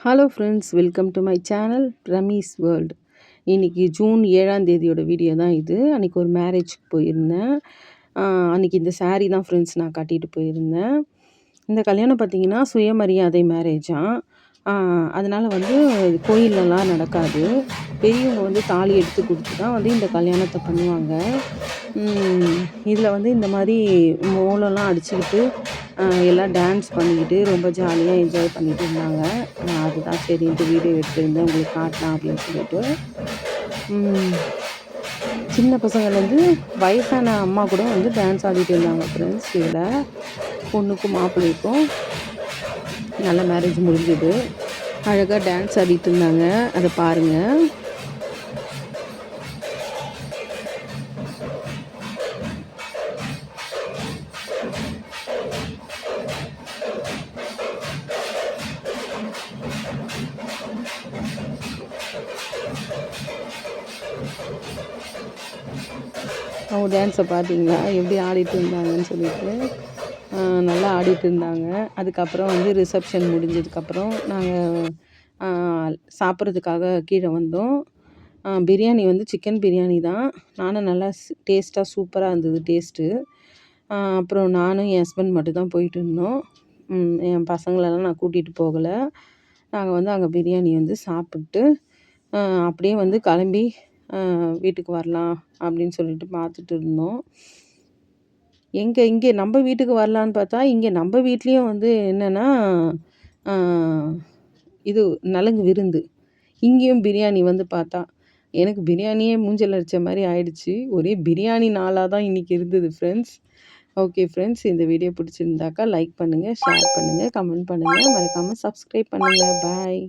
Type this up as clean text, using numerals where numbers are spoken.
Hello friends, welcome to my channel Ramees world. இன்றைக்கி June 7ஆம் தேதியோட வீடியோ தான் இது. அன்றைக்கி ஒரு மேரேஜ்க்கு போயிருந்தேன். அன்றைக்கி இந்த saree தான் ஃப்ரெண்ட்ஸ் நான் கட்டிட்டு போயிருந்தேன். இந்த கல்யாணம் பார்த்திங்கன்னா சுயமரியாதை மேரேஜாம். அதனால் வந்து கோயிலெலாம் நடக்காது. பெரியவங்க வந்து தாலி எடுத்து கொடுத்து தான் வந்து இந்த கல்யாணத்தை பண்ணுவாங்க. இதில் வந்து இந்த மாதிரி மோளம்லாம் அடிச்சுக்கிட்டு எல்லாம் டான்ஸ் பண்ணிக்கிட்டு ரொம்ப ஜாலியாக என்ஜாய் பண்ணிகிட்டு இருந்தாங்க. நான் அதுதான் சரின்ட்டு வீடியோ எடுத்திருந்தேன், உங்களுக்கு காட்டலாம் அப்படின்னு சொல்லிட்டு. சின்ன பசங்கள்லேருந்து வயசான அம்மா கூட வந்து டான்ஸ் ஆடிட்டு இருந்தாங்க ஃப்ரெண்ட்ஸ். இதில் பொண்ணுக்கும் மாப்பிள்ளைக்கும் நல்ல மேரேஜ் முடிஞ்சுது. அழகாக டான்ஸ் ஆடிட்டு இருந்தாங்க, அதை பாருங்கள். அவங்க டான்ஸை பார்த்தீங்களா எப்படி ஆடிட்டு இருந்தாங்கன்னு சொல்லிட்டு. நல்லா ஆடிட்டு இருந்தாங்க. அதுக்கப்புறம் வந்து ரிசப்ஷன் முடிஞ்சதுக்கப்புறம் நாங்கள் சாப்பிட்றதுக்காக கீழே வந்தோம். பிரியாணி வந்து சிக்கன் பிரியாணி தான். நானும் நல்லா டேஸ்ட்டாக சூப்பராக இருந்தது டேஸ்ட்டு. அப்புறம் நானும் என் ஹஸ்பண்ட் மட்டும் தான் போயிட்டு இருந்தோம். என் பசங்களெல்லாம் நான் கூட்டிகிட்டு போகலை. நாங்கள் வந்து அங்கே பிரியாணி வந்து சாப்பிட்டு அப்படியே வந்து கிளம்பி வீட்டுக்கு வரலாம் அப்படின்னு சொல்லிட்டு பார்த்துட்டு இருந்தோம். இங்கே நம்ம வீட்டுக்கு வரலான்னு பார்த்தா, இங்கே நம்ம வீட்லேயும் வந்து என்னென்னா இது நலுங்கு விருந்து. இங்கேயும் பிரியாணி வந்து பார்த்தா, எனக்கு பிரியாணியே மூஞ்சில் அடித்த மாதிரி ஆயிடுச்சு. ஒரே பிரியாணி நாளாக தான் இன்றைக்கி இருந்தது ஃப்ரெண்ட்ஸ். ஓகே ஃப்ரெண்ட்ஸ், இந்த வீடியோ பிடிச்சிருந்தாக்கா லைக் பண்ணுங்கள், ஷேர் பண்ணுங்கள், கமெண்ட் பண்ணுங்கள், மறக்காமல் சப்ஸ்கிரைப் பண்ணுங்கள். பாய்.